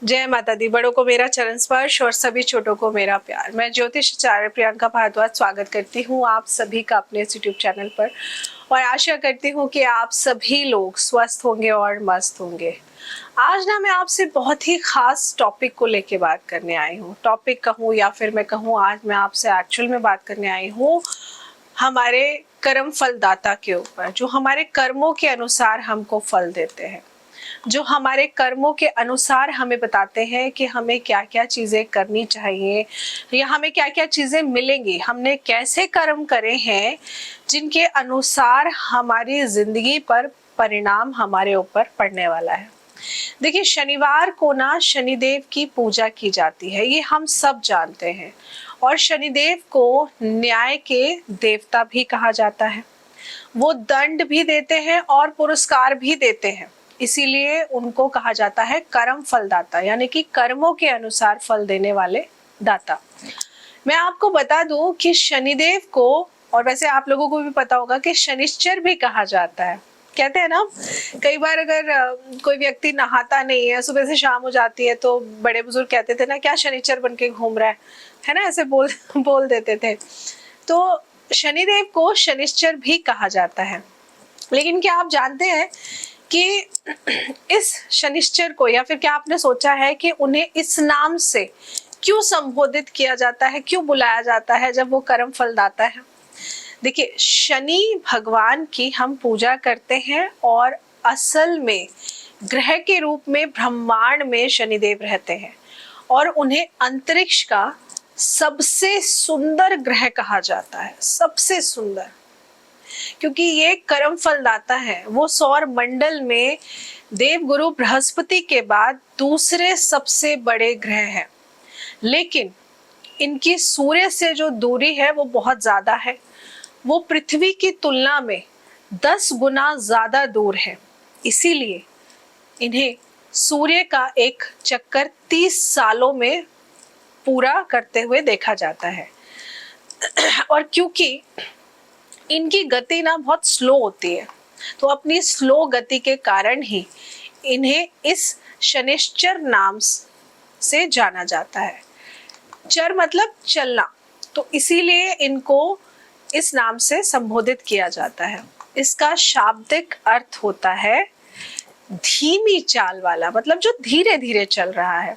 जय माता दी। बड़ों को मेरा चरण स्पर्श और सभी छोटों को मेरा प्यार। मैं ज्योतिष आचार्य प्रियंका भारद्वाज स्वागत करती हूँ आप सभी का अपने इस यूट्यूब चैनल पर और आशा करती हूँ कि आप सभी लोग स्वस्थ होंगे और मस्त होंगे। आज ना मैं आपसे बहुत ही खास टॉपिक को लेके बात करने आई हूँ। टॉपिक कहूँ या फिर मैं कहूँ, आज मैं आपसे एक्चुअल में बात करने आई हूँ हमारे कर्म फलदाता के ऊपर, जो हमारे कर्मों के अनुसार हमको फल देते हैं, जो हमारे कर्मों के अनुसार हमें बताते हैं कि हमें क्या क्या चीज़ें करनी चाहिए या हमें क्या क्या चीज़ें मिलेंगी, हमने कैसे कर्म करे हैं जिनके अनुसार हमारी ज़िंदगी पर परिणाम हमारे ऊपर पड़ने वाला है। देखिए, शनिवार को ना शनिदेव की पूजा की जाती है, ये हम सब जानते हैं। और शनिदेव को न्याय के देवता भी कहा जाता है। वो दंड भी देते हैं और पुरस्कार भी देते हैं, इसीलिए उनको कहा जाता है कर्म फलदाता, यानी कि कर्मों के अनुसार फल देने वाले दाता। मैं आपको बता दूं कि शनिदेव को, और वैसे आप लोगों को भी पता होगा कि शनिश्चर भी कहा जाता है। कहते हैं ना, कई बार अगर कोई व्यक्ति नहाता नहीं है, सुबह से शाम हो जाती है, तो बड़े बुजुर्ग कहते थे ना, क्या शनिश्चर बन के घूम रहा है ना, ऐसे बोल देते थे। तो शनिदेव को शनिश्चर भी कहा जाता है। लेकिन क्या आप जानते हैं कि इस शनिश्चर को, या फिर क्या आपने सोचा है कि उन्हें इस नाम से क्यों संबोधित किया जाता है, क्यों बुलाया जाता है जब वो कर्म फलदाता है? देखिए, शनि भगवान की हम पूजा करते हैं और असल में ग्रह के रूप में ब्रह्मांड में शनिदेव रहते हैं और उन्हें अंतरिक्ष का सबसे सुंदर ग्रह कहा जाता है, सबसे सुंदर, क्योंकि ये कर्म फलदाता है। वो सौर मंडल में देवगुरु बृहस्पति के बाद दूसरे सबसे बड़े ग्रह हैं, लेकिन इनकी सूर्य से जो दूरी है वो बहुत ज्यादा है। वो पृथ्वी की तुलना में 10 गुना ज्यादा दूर है, इसीलिए इन्हें सूर्य का एक चक्कर 30 सालों में पूरा करते हुए देखा जाता है। और क्योंकि इनकी गति ना बहुत स्लो होती है, तो अपनी स्लो गति के कारण ही इन्हें इस शनिश्चर नाम से जाना जाता है। चर मतलब चलना, तो इसीलिए इनको इस नाम से संबोधित किया जाता है। इसका शाब्दिक अर्थ होता है धीमी चाल वाला, मतलब जो धीरे धीरे चल रहा है।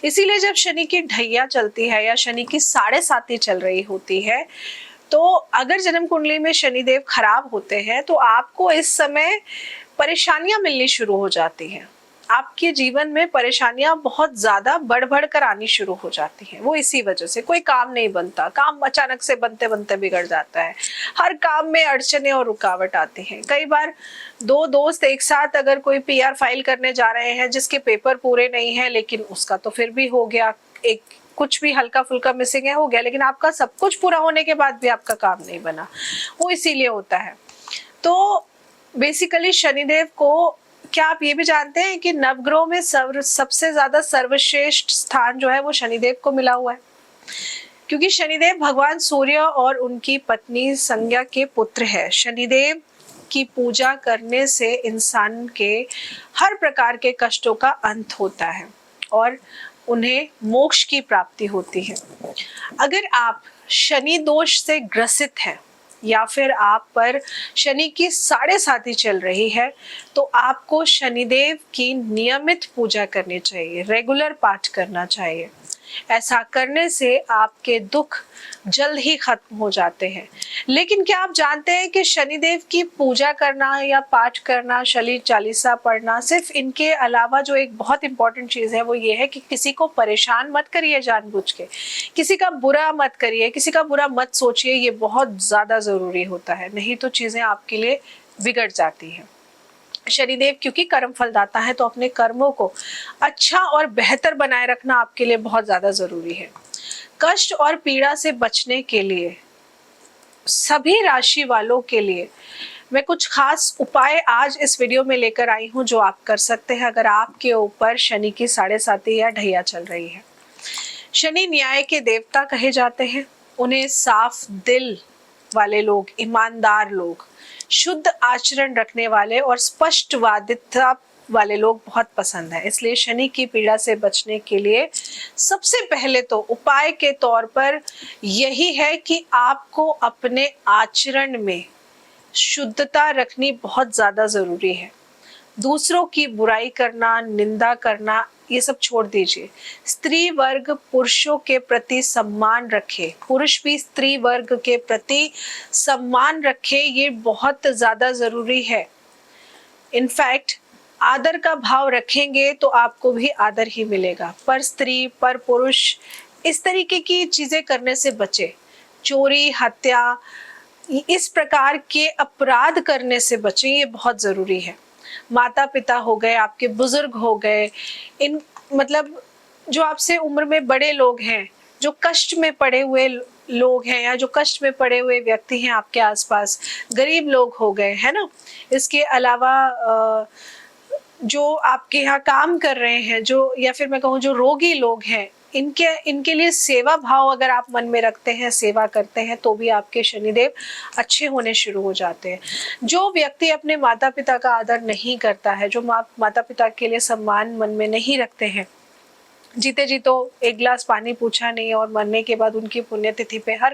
इसीलिए जब शनि की ढैया चलती है या शनि की 7.5 चल रही होती है, तो अगर जन्म कुंडली में शनिदेव खराब होते हैं तो आपको इस समय परेशानियां मिलनी शुरू हो जाती हैं। आपके जीवन में परेशानियां बहुत ज्यादा बढ़ कर आनी शुरू हो जाती हैं। वो इसी वजह से कोई काम नहीं बनता, काम अचानक से बनते बनते बिगड़ जाता है, हर काम में अड़चने और रुकावट आती हैं। कई बार 2 दोस्त एक साथ अगर कोई पीआर फाइल करने जा रहे हैं जिसके पेपर पूरे नहीं है, लेकिन उसका तो फिर भी हो गया, एक कुछ भी हल्का फुल्का मिसिंग है, हो गया, लेकिन आपका सब कुछ पूरा होने के बाद भी आपका काम नहीं बना, वो इसीलिए होता है। तो बेसिकली शनिदेव को, क्या आप ये भी जानते हैं कि नवग्रहों में सबसे ज्यादा सर्वश्रेष्ठ स्थान जो है वो शनिदेव को मिला हुआ है, क्योंकि शनिदेव भगवान सूर्य और उनकी पत्नी संज्ञा के पुत्र है। शनिदेव की पूजा करने से इंसान के हर प्रकार के कष्टों का अंत होता है और उन्हें मोक्ष की प्राप्ति होती है। अगर आप शनि दोष से ग्रसित हैं या फिर आप पर शनि की 7.5 चल रही है, तो आपको शनिदेव की नियमित पूजा करनी चाहिए, रेगुलर पाठ करना चाहिए। ऐसा करने से आपके दुख जल्द ही खत्म हो जाते हैं। लेकिन क्या आप जानते हैं कि शनिदेव की पूजा करना या पाठ करना, शनि चालीसा पढ़ना, सिर्फ इनके अलावा जो एक बहुत इंपॉर्टेंट चीज है वो ये है कि किसी को परेशान मत करिए जानबूझ के, किसी का बुरा मत करिए, किसी का बुरा मत सोचिए, ये बहुत ज्यादा जरूरी होता है, नहीं तो चीजें आपके लिए बिगड़ जाती हैं। शनिदेव क्योंकि कर्म फलदाता है, तो अपने कर्मों को अच्छा और बेहतर बनाए रखना आपके लिए बहुत ज्यादा जरूरी है। कष्ट और पीड़ा से बचने के लिए सभी राशि वालों के लिए मैं कुछ खास उपाय आज इस वीडियो में लेकर आई हूं, जो आप कर सकते हैं अगर आपके ऊपर शनि की 7.5 या ढैया चल रही है। शनि न्याय के देवता कहे जाते हैं। उन्हें साफ दिल वाले लोग, ईमानदार लोग, शुद्ध आचरण रखने वाले और स्पष्टवादिता वाले लोग बहुत पसंद है। इसलिए शनि की पीड़ा से बचने के लिए सबसे पहले तो उपाय के तौर पर यही है कि आपको अपने आचरण में शुद्धता रखनी बहुत ज़्यादा ज़रूरी है। दूसरों की बुराई करना, निंदा करना, ये सब छोड़ दीजिए। स्त्री वर्ग पुरुषों के प्रति सम्मान रखे, पुरुष भी स्त्री वर्ग के प्रति सम्मान रखे, ये बहुत ज़्यादा ज़रूरी है। इनफैक्ट आदर का भाव रखेंगे तो आपको भी आदर ही मिलेगा। पर स्त्री, पर पुरुष, इस तरीके की चीज़ें करने से बचे। चोरी, हत्या, इस प्रकार के अपराध करने से बचें, ये बहुत ज़रूरी है। माता पिता हो गए, आपके बुजुर्ग हो गए, इन मतलब जो आपसे उम्र में बड़े लोग हैं, जो कष्ट में पड़े हुए लोग हैं या जो कष्ट में पड़े हुए व्यक्ति हैं आपके आसपास, गरीब लोग हो गए, है ना। इसके अलावा जो आपके यहाँ काम कर रहे हैं, जो या फिर मैं कहूँ जो रोगी लोग हैं, इनके लिए सेवा भाव अगर आप मन में रखते हैं, सेवा करते हैं, तो भी आपके शनिदेव अच्छे होने शुरू हो जाते हैं। जो व्यक्ति अपने माता पिता का आदर नहीं करता है, जो माता पिता के लिए सम्मान मन में नहीं रखते हैं, जीते जी तो एक गिलास पानी पूछा नहीं और मरने के बाद उनकी पुण्यतिथि पे हर